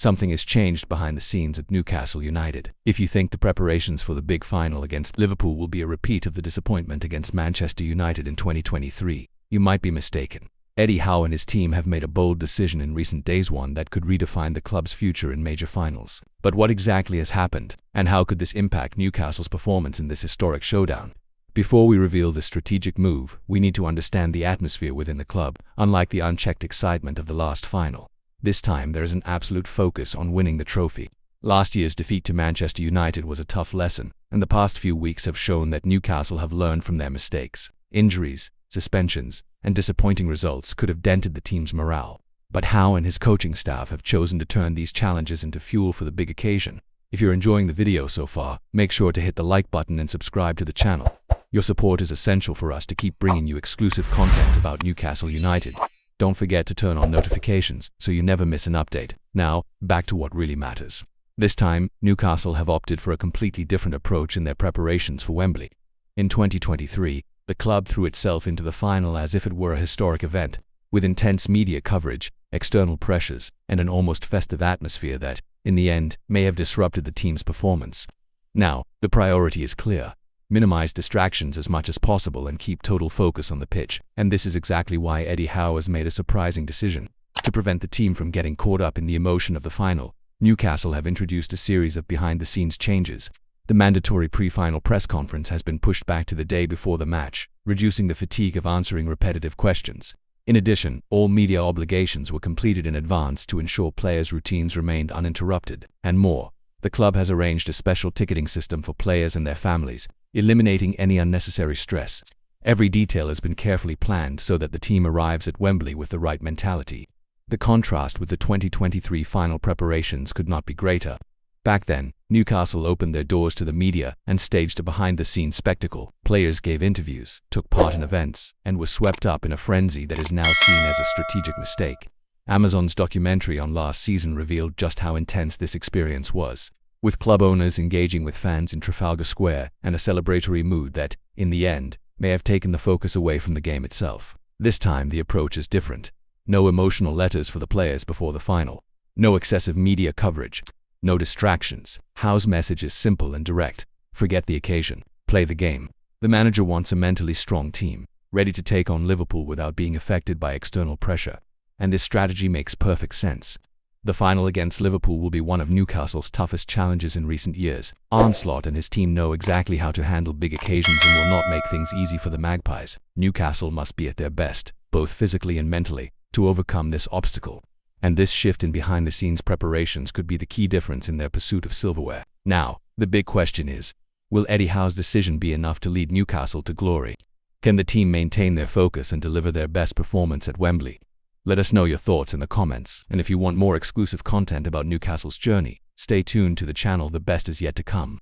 something has changed behind the scenes at Newcastle United. If you think the preparations for the big final against Liverpool will be a repeat of the disappointment against Manchester United in 2023, you might be mistaken. Eddie Howe and his team have made a bold decision in recent days, one that could redefine the club's future in major finals. But what exactly has happened, and how could this impact Newcastle's performance in this historic showdown? Before we reveal this strategic move, we need to understand the atmosphere within the club. Unlike the unchecked excitement of the last final, this time there is an absolute focus on winning the trophy. Last year's defeat to Manchester United was a tough lesson, and the past few weeks have shown that Newcastle have learned from their mistakes. Injuries, suspensions, and disappointing results could have dented the team's morale. But Howe and his coaching staff have chosen to turn these challenges into fuel for the big occasion. If you're enjoying the video so far, make sure to hit the like button and subscribe to the channel. Your support is essential for us to keep bringing you exclusive content about Newcastle United. Don't forget to turn on notifications so you never miss an update. Now, back to what really matters. This time, Newcastle have opted for a completely different approach in their preparations for Wembley. In 2023, the club threw itself into the final as if it were a historic event, with intense media coverage, external pressures, and an almost festive atmosphere that, in the end, may have disrupted the team's performance. Now, the priority is clear. Minimize distractions as much as possible and keep total focus on the pitch. And this is exactly why Eddie Howe has made a surprising decision. To prevent the team from getting caught up in the emotion of the final, Newcastle have introduced a series of behind-the-scenes changes. The mandatory pre-final press conference has been pushed back to the day before the match, reducing the fatigue of answering repetitive questions. In addition, all media obligations were completed in advance to ensure players' routines remained uninterrupted, and more. The club has arranged a special ticketing system for players and their families, eliminating any unnecessary stress. Every detail has been carefully planned so that the team arrives at Wembley with the right mentality. The contrast with the 2023 final preparations could not be greater. Back then, Newcastle opened their doors to the media and staged a behind-the-scenes spectacle. Players gave interviews, took part in events, and were swept up in a frenzy that is now seen as a strategic mistake. Amazon's documentary on last season revealed just how intense this experience was, with club owners engaging with fans in Trafalgar Square and a celebratory mood that, in the end, may have taken the focus away from the game itself. This time the approach is different. No emotional letters for the players before the final. No excessive media coverage. No distractions. Howe's message is simple and direct. Forget the occasion. Play the game. The manager wants a mentally strong team, ready to take on Liverpool without being affected by external pressure. And this strategy makes perfect sense. The final against Liverpool will be one of Newcastle's toughest challenges in recent years. Onslaught and his team know exactly how to handle big occasions and will not make things easy for the Magpies. Newcastle must be at their best, both physically and mentally, to overcome this obstacle. And this shift in behind-the-scenes preparations could be the key difference in their pursuit of silverware. Now, the big question is, will Eddie Howe's decision be enough to lead Newcastle to glory? Can the team maintain their focus and deliver their best performance at Wembley? Let us know your thoughts in the comments, and if you want more exclusive content about Newcastle's journey, stay tuned to the channel. The best is yet to come.